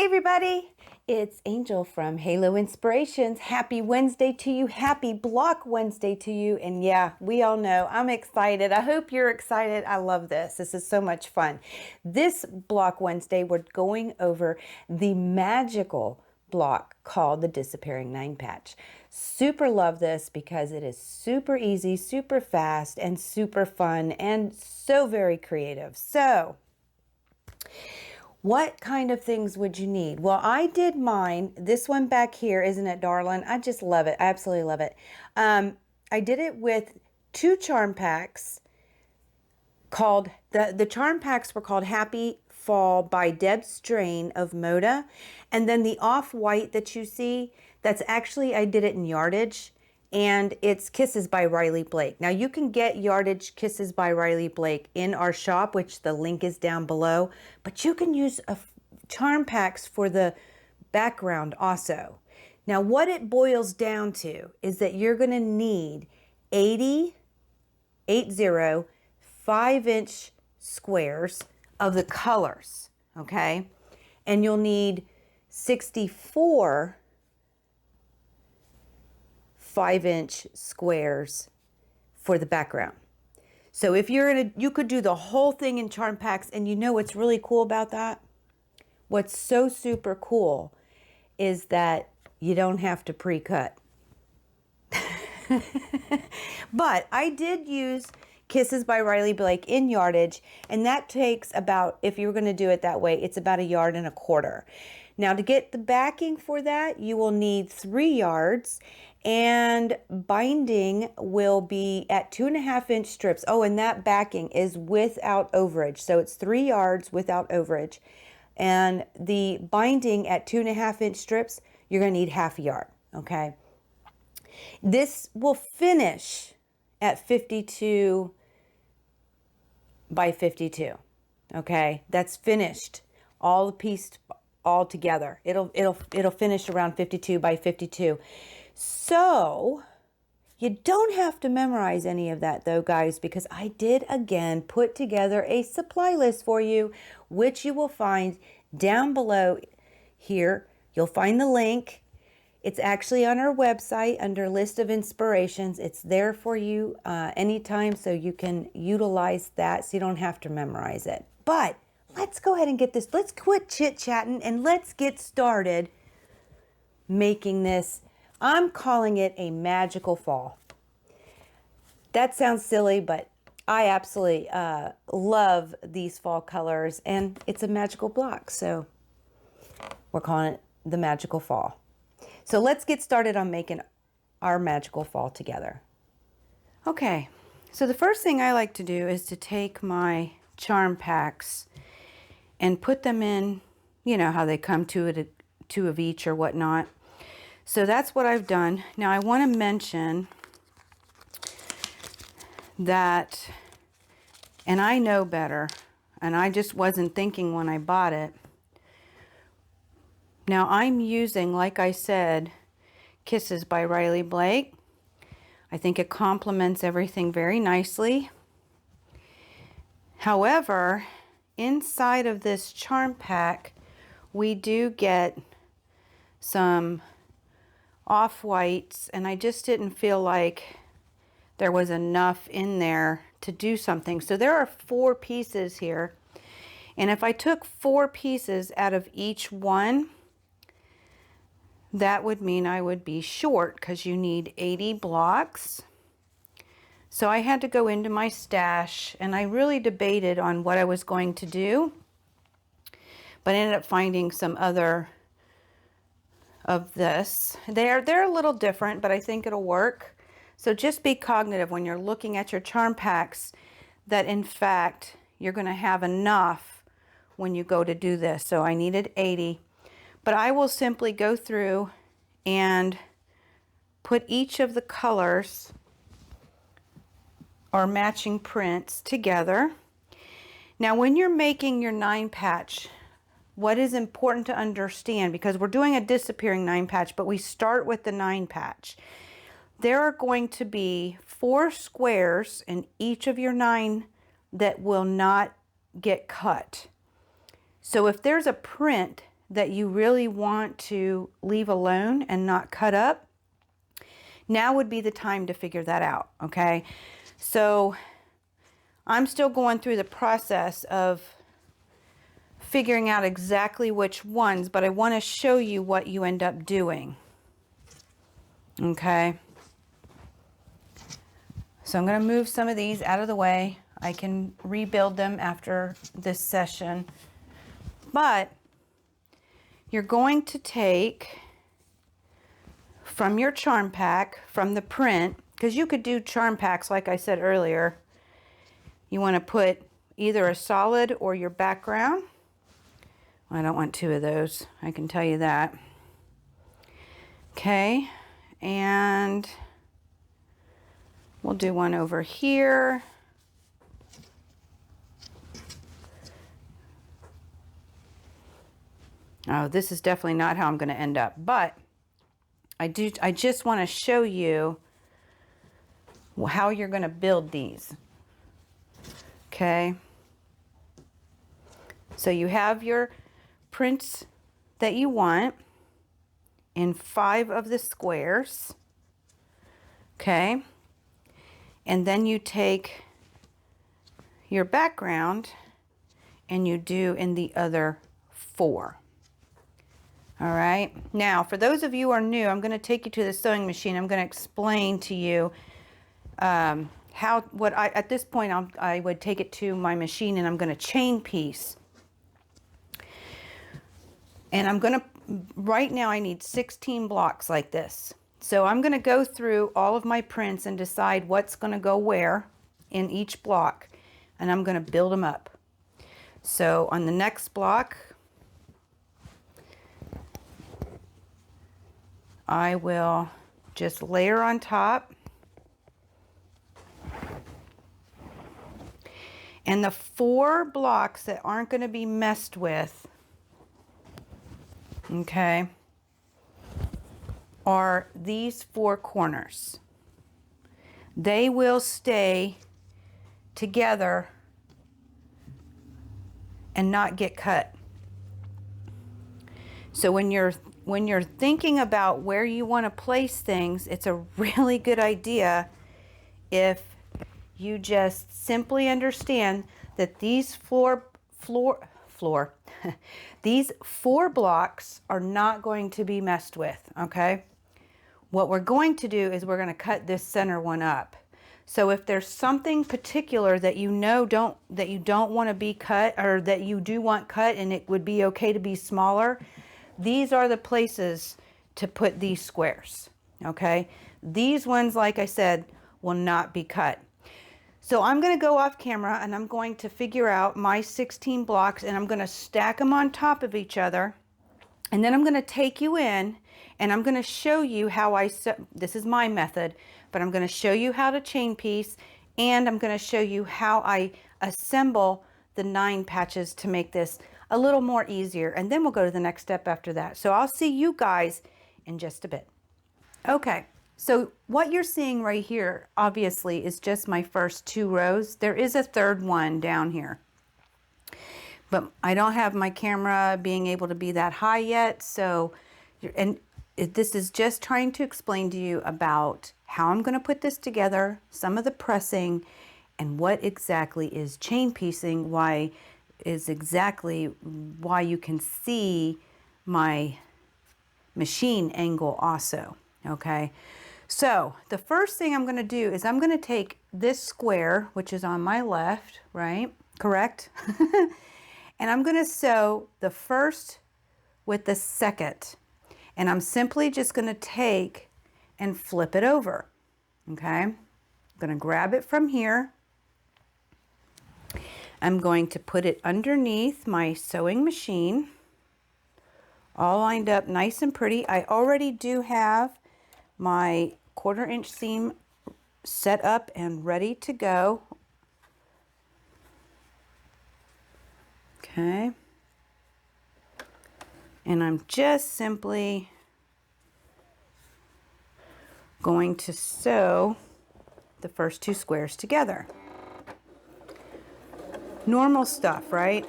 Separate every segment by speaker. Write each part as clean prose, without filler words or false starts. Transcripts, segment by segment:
Speaker 1: Hey everybody, it's Angel from Halo Inspirations. Happy Wednesday to you. Happy Block Wednesday to you. And yeah, we all know I'm excited. I hope you're excited. I love this. This is so much fun. This Block Wednesday, we're going over the magical block called the Disappearing 9-Patch. Super love this because it is super easy, super fast, and super fun, and so very creative. So, what kind of things would you need? Well, I did mine. This one back here, isn't it, darling? I just love it. I absolutely love it. I did it with two charm packs called, the charm packs were called Happy Fall by Deb Strain of Moda. And then the off-white that you see, that's actually, I did it in yardage. And it's Kisses by Riley Blake. Now you can get yardage Kisses by Riley Blake in our shop, which the link is down below, but you can use charm packs for the background also. Now what it boils down to is that you're gonna need 80 5-inch squares of the colors, okay? And you'll need 64 5-inch squares for the background. So if you could do the whole thing in charm packs. And you know what's really cool about that? What's so super cool is that you don't have to pre-cut. But I did use Kisses by Riley Blake in yardage, and that takes about, if you were going to do it that way, it's about 1.25 yards. Now to get the backing for that, you will need 3 yards, and binding will be at 2.5-inch strips. Oh, and that backing is without overage. So it's 3 yards without overage. And the binding at 2.5-inch strips, you're going to need 1/2 yard. Okay. This will finish at 52 by 52. Okay. That's finished. All the piece all together. It'll finish around 52 by 52. So you don't have to memorize any of that though, guys, because I did again put together a supply list for you, which you will find down below here. You'll find the link. It's actually on our website under list of inspirations. It's there for you anytime, so you can utilize that so you don't have to memorize it. But let's go ahead and get this. Let's quit chit-chatting and let's get started making this. I'm calling it a magical fall. That sounds silly, but I absolutely love these fall colors, and it's a magical block, so we're calling it the magical fall. So let's get started on making our magical fall together. Okay, so the first thing I like to do is to take my charm packs and put them in, you know how they come two of each or whatnot. So that's what I've done. Now I want to mention that, and I know better, and I just wasn't thinking when I bought it. Now I'm using, like I said, Kisses by Riley Blake. I think it complements everything very nicely. However, inside of this charm pack, we do get some off-whites, and I just didn't feel like there was enough in there to do something. So there are 4 pieces here, and if I took 4 pieces out of each one, that would mean I would be short because you need 80 blocks. So I had to go into my stash, and I really debated on what I was going to do, but I ended up finding some other of this. They're a little different, but I think it'll work. So just be cognitive when you're looking at your charm packs that in fact you're going to have enough when you go to do this. So I needed 80, but I will simply go through and put each of the colors or matching prints together. Now when you're making your 9-patch, what is important to understand, because we're doing a disappearing 9-patch, but we start with the 9-patch. There are going to be 4 squares in each of your 9 that will not get cut. So if there's a print that you really want to leave alone and not cut up, now would be the time to figure that out, okay? So I'm still going through the process of figuring out exactly which ones, but I want to show you what you end up doing, okay? So I'm going to move some of these out of the way. I can rebuild them after this session, but you're going to take from your charm pack, from the print, because you could do charm packs like I said earlier. You want to put either a solid or your background. I don't want two of those, I can tell you that. Okay, and we'll do one over here. Oh, this is definitely not how I'm going to end up, but I just want to show you how you're going to build these. Okay. So you have your prints that you want in 5 of the squares. Okay. And then you take your background and you do in the other 4. All right. Now, for those of you who are new, I'm going to take you to the sewing machine. I'm going to explain to you at this point, I would take it to my machine and I'm going to chain piece. And I'm going to, right now I need 16 blocks like this. So I'm going to go through all of my prints and decide what's going to go where in each block. And I'm going to build them up. So on the next block, I will just layer on top. And the 4 blocks that aren't going to be messed with, okay, are these 4 corners. They will stay together and not get cut. So when you're thinking about where you want to place things, it's a really good idea if you just simply understand that these these 4 blocks are not going to be messed with, okay? What we're going to do is we're going to cut this center one up. So if there's something particular that you know that you don't want to be cut, or that you do want cut and it would be okay to be smaller, these are the places to put these squares, okay? These ones, like I said, will not be cut. So I'm going to go off camera and I'm going to figure out my 16 blocks and I'm going to stack them on top of each other. And then I'm going to take you in and I'm going to show you how this is my method, but I'm going to show you how to chain piece, and I'm going to show you how I assemble the 9 patches to make this a little more easier. And then we'll go to the next step after that. So I'll see you guys in just a bit. Okay. So what you're seeing right here, obviously, is just my first 2 rows. There is a third one down here, but I don't have my camera being able to be that high yet. So, this is just trying to explain to you about how I'm going to put this together, some of the pressing, and what exactly is chain piecing, why you can see my machine angle also, okay? So the first thing I'm going to do is I'm going to take this square, which is on my left, right? Correct? And I'm going to sew the first with the second. And I'm simply just going to take and flip it over, okay? I'm going to grab it from here. I'm going to put it underneath my sewing machine, all lined up nice and pretty. I already do have my 1/4 inch seam set up and ready to go. Okay. And I'm just simply going to sew the first 2 squares together. Normal stuff, right?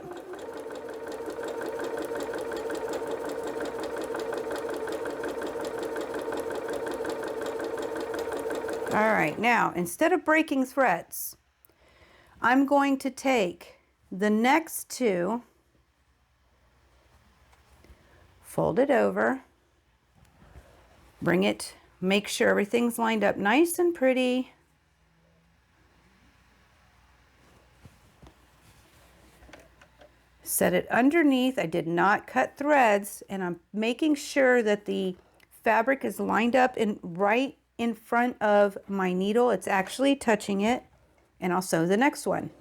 Speaker 1: All right, now instead of breaking threads, I'm going to take the next two, fold it over, bring it, make sure everything's lined up nice and pretty. Set it underneath. I did not cut threads, and I'm making sure that the fabric is lined up right in front of my needle. It's actually touching it, and I'll sew the next one.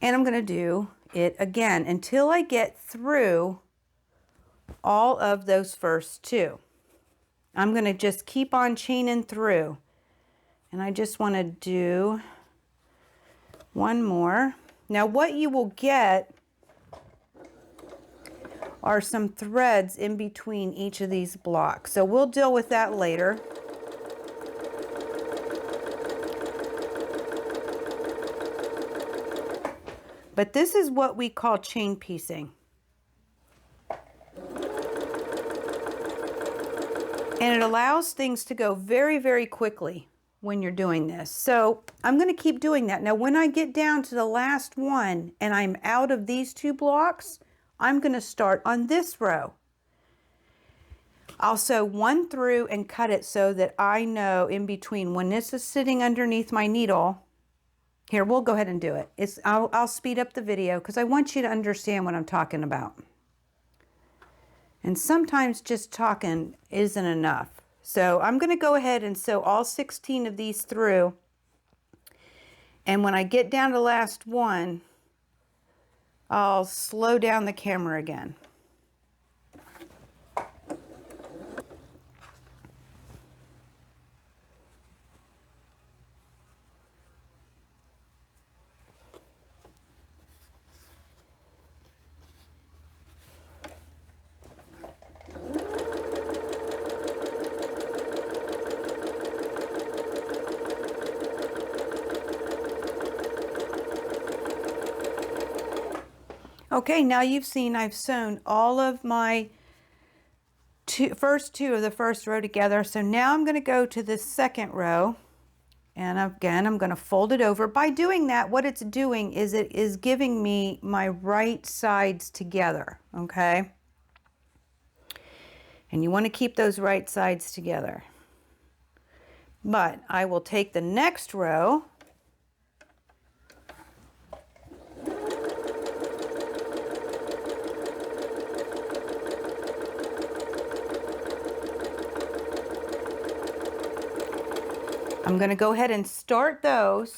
Speaker 1: And I'm going to do it again until I get through all of those first two. I'm going to just keep on chaining through. And I just want to do one more. Now what you will get are some threads in between each of these blocks. So we'll deal with that later. But this is what we call chain piecing. And it allows things to go very, very quickly when you're doing this. So I'm going to keep doing that. Now, when I get down to the last one and I'm out of these two blocks, I'm going to start on this row. I'll sew one through and cut it so that I know in between when this is sitting underneath my needle. Here, we'll go ahead and do it. I'll speed up the video because I want you to understand what I'm talking about. And sometimes just talking isn't enough. So I'm going to go ahead and sew all 16 of these through. And when I get down to the last one, I'll slow down the camera again. Okay, now you've seen I've sewn all of my first two of the first row together. So now I'm going to go to the second row, and again I'm going to fold it over. By doing that, what it's doing is it is giving me my right sides together, okay? And you want to keep those right sides together. But I will take the next row, I'm going to go ahead and start those,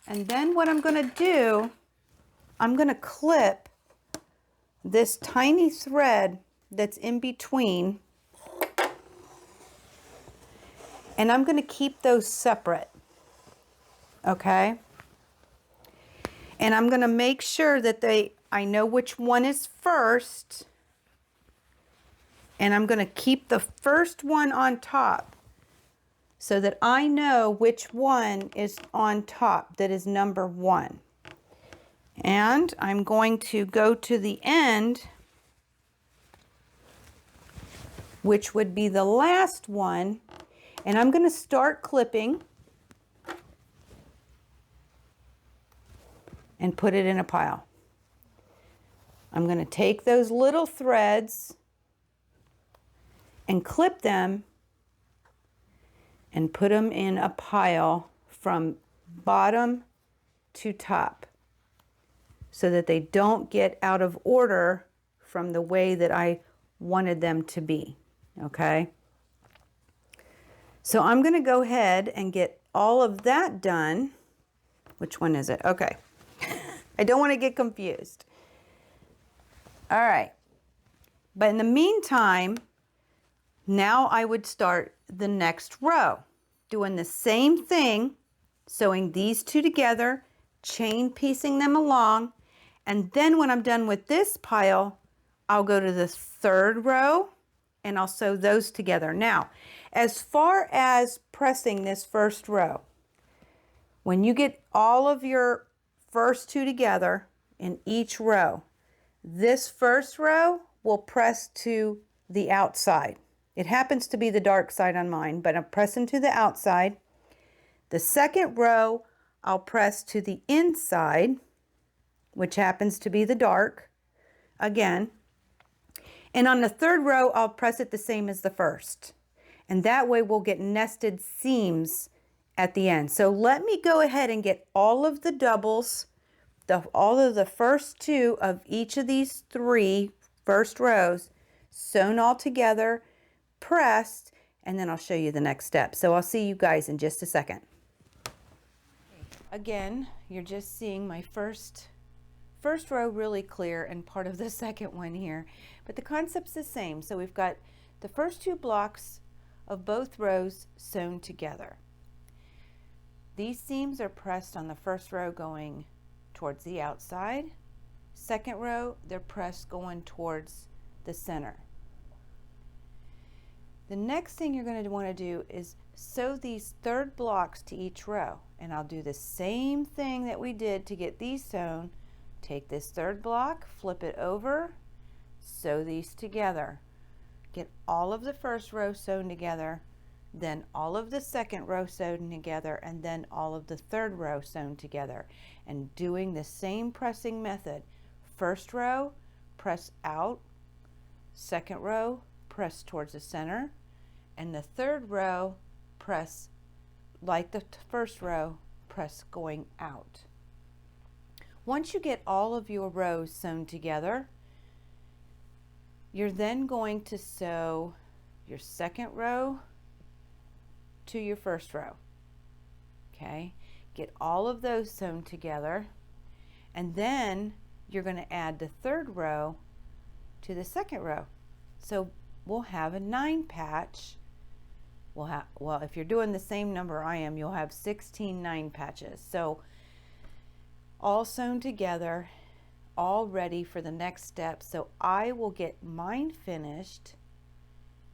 Speaker 1: and then what I'm going to do, I'm going to clip this tiny thread that's in between, and I'm going to keep those separate, okay? And I'm going to make sure that I know which one is first, and I'm going to keep the first one on top, so that I know which one is on top, that is number 1. And I'm going to go to the end, which would be the last one, and I'm going to start clipping and put it in a pile. I'm going to take those little threads and clip them and put them in a pile from bottom to top so that they don't get out of order from the way that I wanted them to be, okay? So I'm going to go ahead and get all of that done. Which one is it? Okay. I don't want to get confused. All right. But in the meantime, now I would start the next row, doing the same thing, sewing these two together, chain piecing them along, and then when I'm done with this pile, I'll go to the third row and I'll sew those together. Now, as far as pressing this first row, when you get all of your first two together, in each row. This first row will press to the outside. It happens to be the dark side on mine, but I'm pressing to the outside. The second row, I'll press to the inside, which happens to be the dark, again. And on the third row, I'll press it the same as the first. And that way we'll get nested seams at the end. So let me go ahead and get all of the doubles, all of the first two of each of these three first rows sewn all together, pressed, and then I'll show you the next step. So I'll see you guys in just a second. Again, you're just seeing my first row really clear and part of the second one here, but the concept's the same. So we've got the first two blocks of both rows sewn together. These seams are pressed on the first row going towards the outside. Second row, they're pressed going towards the center. The next thing you're going to want to do is sew these third blocks to each row, and I'll do the same thing that we did to get these sewn. Take this third block, flip it over, sew these together. Get all of the first row sewn together, then all of the second row sewn together, and then all of the third row sewn together. And doing the same pressing method. First row, press out. Second row, press towards the center. And the third row, press like the first row, press going out. Once you get all of your rows sewn together, you're then going to sew your second row to your first row. Okay, get all of those sewn together, and then you're going to add the third row to the second row. So we'll have a 9 patch. Well, if you're doing the same number I am, you'll have 16 9 patches. So all sewn together, all ready for the next step. So I will get mine finished,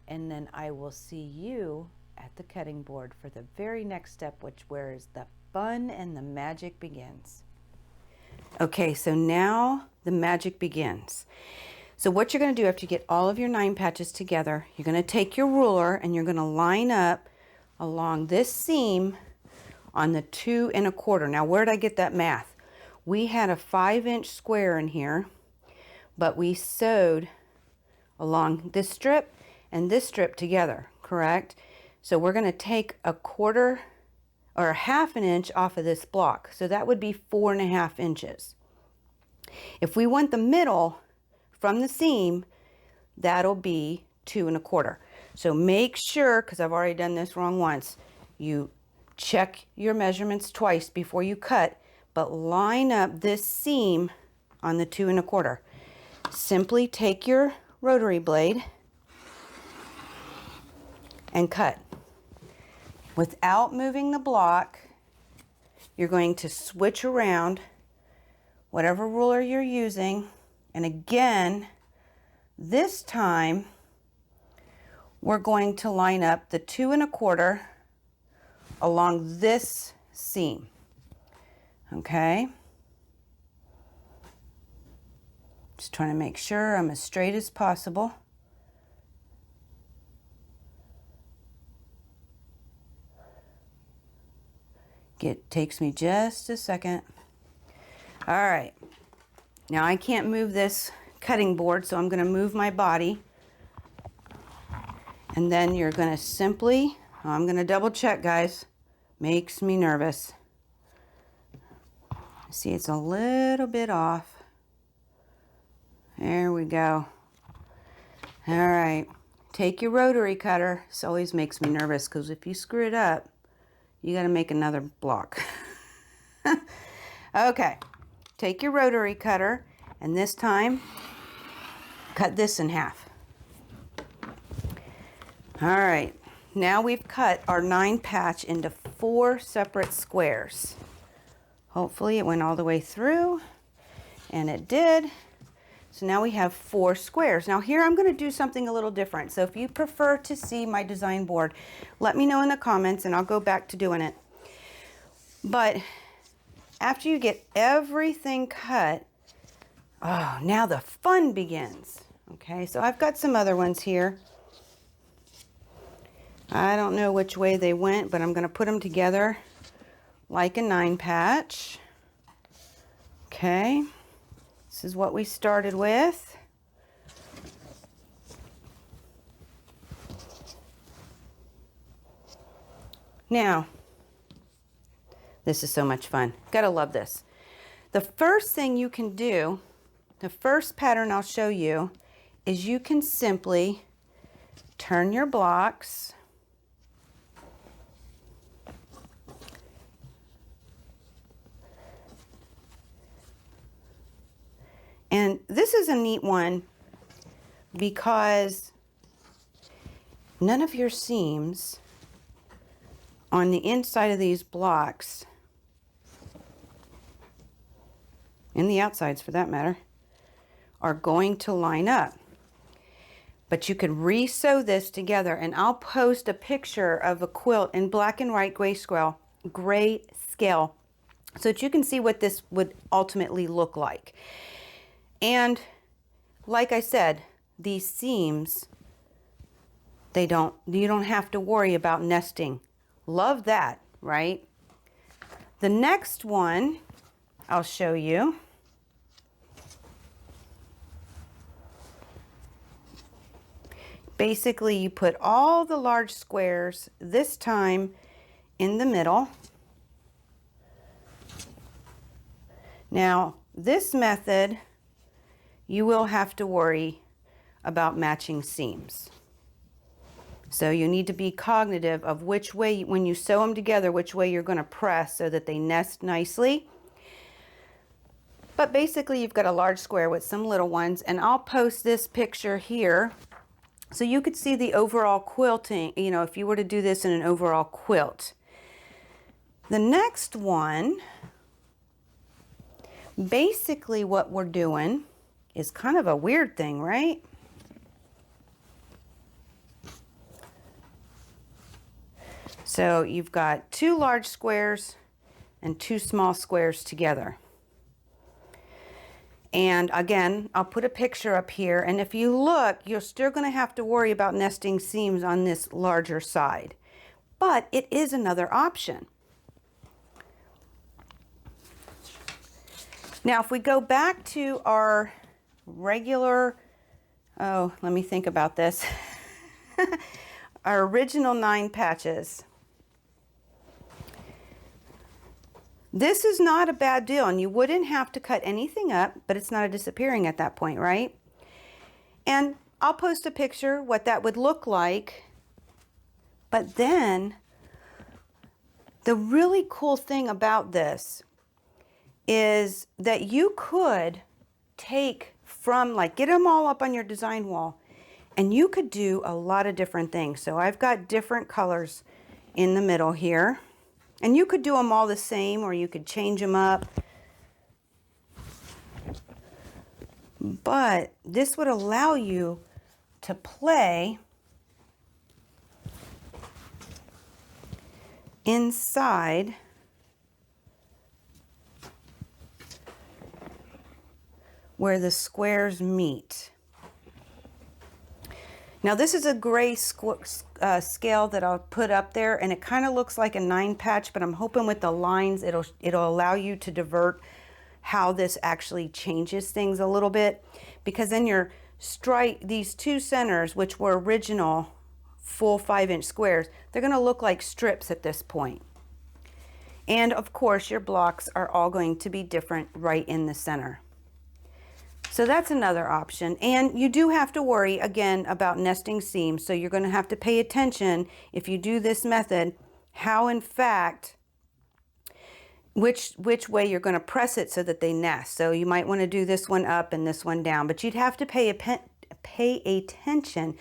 Speaker 1: and then I will see you at the cutting board for the very next step, where is the fun and the magic begins. Okay, so now the magic begins. So what you're going to do after you get all of your 9 patches together, you're going to take your ruler and you're going to line up along this seam on the 2 1/4. Now, where did I get that math? We had a 5-inch square in here, but we sewed along this strip and this strip together, correct? So we're going to take a 1/4 or a 1/2 inch off of this block. So that would be 4 1/2 inches. If we want the middle from the seam, that'll be 2 1/4. So make sure, because I've already done this wrong once, you check your measurements twice before you cut, but line up this seam on the 2 1/4. Simply take your rotary blade and cut. Without moving the block, you're going to switch around whatever ruler you're using. And again, this time, we're going to line up the 2 1/4 along this seam. Okay? Just trying to make sure I'm as straight as possible. Takes me just a second. All right. Now I can't move this cutting board, so I'm going to move my body. And then you're going to simply, I'm going to double check, guys. Makes me nervous. See, it's a little bit off. There we go. All right. Take your rotary cutter. This always makes me nervous because if you screw it up, you got to make another block. Okay. Take your rotary cutter, and this time, cut this in half. All right, now we've cut our 9 patch into 4 separate squares. Hopefully it went all the way through, and it did. So now we have 4 squares. Now here I'm going to do something a little different. So if you prefer to see my design board, let me know in the comments, and I'll go back to doing it. But after you get everything cut, Oh, now the fun begins. Okay, so I've got some other ones here. I don't know which way they went, but I'm going to put them together like a 9-patch. Okay, this is what we started with. Now, this is so much fun. Gotta love this. The first thing you can do, the first pattern I'll show you, is you can simply turn your blocks and this is a neat one because none of your seams on the inside of these blocks, and the outsides for that matter, are going to line up. But you can re-sew this together, and I'll post a picture of a quilt in black and white grayscale so that you can see what this would ultimately look like. And like I said, these seams, you don't have to worry about nesting. Love that, right? The next one I'll show you basically you put all the large squares this time in the middle. Now this method you will have to worry about matching seams. So you need to be cognitive of which way, when you sew them together, which way you're going to press so that they nest nicely. But basically you've got a large square with some little ones, and I'll post this picture here so you could see the overall quilting, you know, if you were to do this in an overall quilt. The next one, basically what we're doing is kind of a weird thing, right? So you've got 2 large squares and 2 small squares together. And again, I'll put a picture up here, and if you look, you're still going to have to worry about nesting seams on this larger side. But it is another option. Now, if we go back to our regular, oh, let me think about this. Our original 9 patches. This is not a bad deal, and you wouldn't have to cut anything up, but it's not a disappearing at that point, right? And I'll post a picture what that would look like. But then the really cool thing about this is that you could take from, like, get them all up on your design wall, and you could do a lot of different things. So I've got different colors in the middle here. And you could do them all the same, or you could change them up. But this would allow you to play inside where the squares meet. Now this is a gray scale that I'll put up there, and it kind of looks like a 9 patch, but I'm hoping with the lines it'll allow you to divert how this actually changes things a little bit, because then your these 2 centers, which were original full 5-inch squares, they're going to look like strips at this point. And of course your blocks are all going to be different right in the center. So that's another option. And you do have to worry again about nesting seams. So you're going to have to pay attention if you do this method, how in fact, which way you're going to press it so that they nest. So you might want to do this one up and this one down, but you'd have to pay attention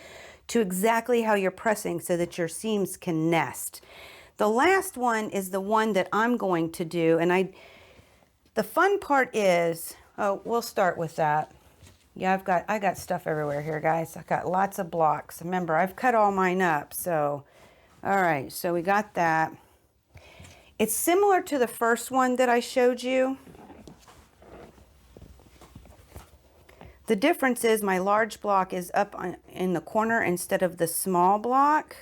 Speaker 1: to exactly how you're pressing so that your seams can nest. The last one is the one that I'm going to do. And the fun part is, oh, we'll start with that. Yeah, I got stuff everywhere here, guys. I've got lots of blocks. Remember, I've cut all mine up. So, all right, so we got that. It's similar to the first one that I showed you. The difference is my large block is up in the corner instead of the small block.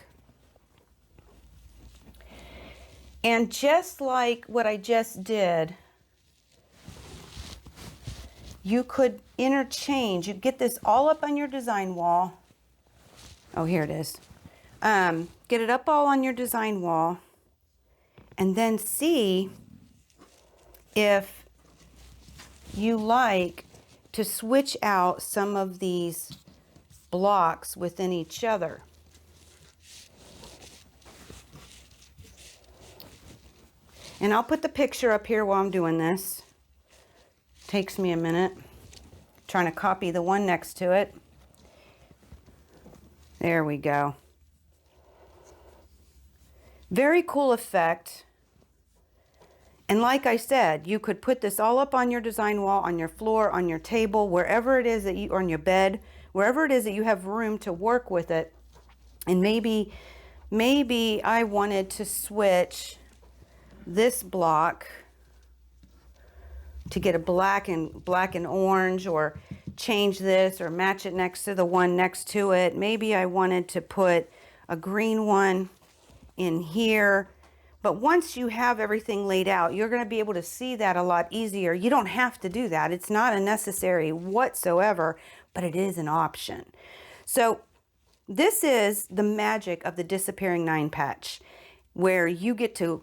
Speaker 1: And just like what I just did, you could interchange. You get this all up on your design wall. Oh, here it is. Get it up all on your design wall, and then see if you like to switch out some of these blocks within each other. And I'll put the picture up here while I'm doing this. Takes me a minute. Trying to copy the one next to it. There we go. Very cool effect. And like I said, you could put this all up on your design wall, on your floor, on your table, wherever it is that you, or on your bed, wherever it is that you have room to work with it. And maybe I wanted to switch this block to get a black and orange, or change this or match it next to the one next to it. Maybe I wanted to put a green one in here. But once you have everything laid out, you're going to be able to see that a lot easier. You don't have to do that. It's not a necessary whatsoever, but it is an option. So this is the magic of the disappearing 9 patch, where you get to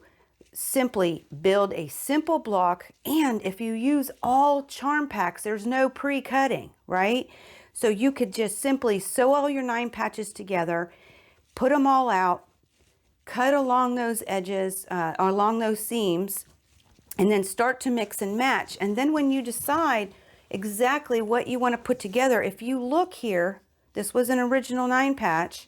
Speaker 1: simply build a simple block. And if you use all charm packs, there's no pre-cutting, right? So you could just simply sew all your 9 patches together, put them all out, cut along those edges, along those seams, and then start to mix and match. And then when you decide exactly what you want to put together, if you look here, this was an original 9 patch,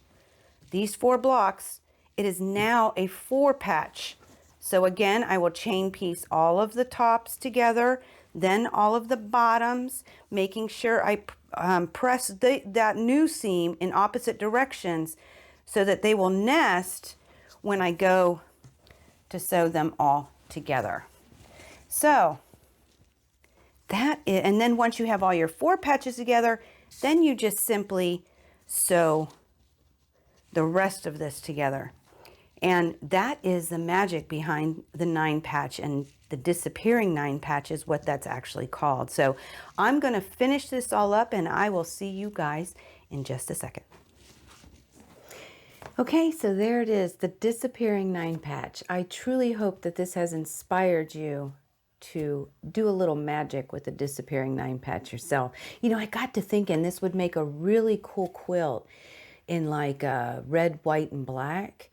Speaker 1: these 4 blocks, it is now a 4 patch. So again, I will chain piece all of the tops together, then all of the bottoms, making sure I press that new seam in opposite directions so that they will nest when I go to sew them all together. So that is, and then once you have all your 4 patches together, then you just simply sew the rest of this together. And that is the magic behind the 9 patch, and the disappearing 9 patch is what that's actually called. So I'm going to finish this all up, and I will see you guys in just a second. Okay, so there it is, the disappearing 9 patch. I truly hope that this has inspired you to do a little magic with the disappearing 9 patch yourself. You know, I got to thinking this would make a really cool quilt in like red, white, and black.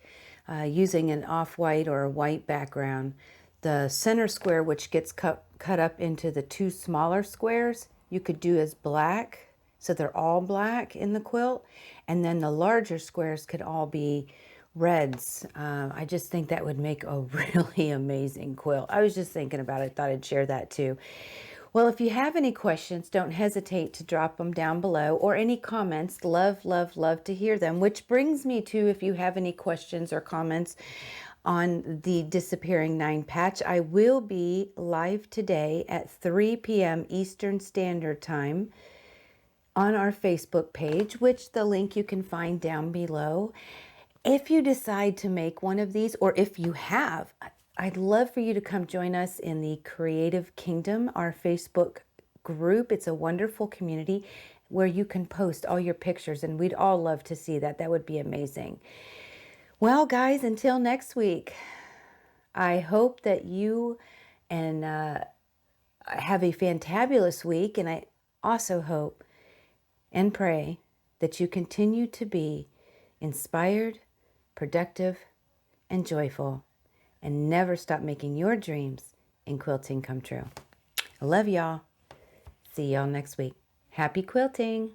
Speaker 1: Using an off-white or a white background. The center square, which gets cut up into the 2 smaller squares, you could do as black, so they're all black in the quilt, and then the larger squares could all be reds. I just think that would make a really amazing quilt. I was just thinking about it, thought I'd share that too. Well, if you have any questions, don't hesitate to drop them down below, or any comments. Love, love, love to hear them, which brings me to, if you have any questions or comments on the disappearing 9 patch, I will be live today at 3 p.m. Eastern Standard Time on our Facebook page, which the link you can find down below. If you decide to make one of these, or if you have, I'd love for you to come join us in the Creative Kingdom, our Facebook group. It's a wonderful community where you can post all your pictures, and we'd all love to see that. That would be amazing. Well, guys, until next week, I hope that you and have a fantabulous week, and I also hope and pray that you continue to be inspired, productive, and joyful, and never stop making your dreams in quilting come true. I love y'all. See y'all next week. Happy quilting!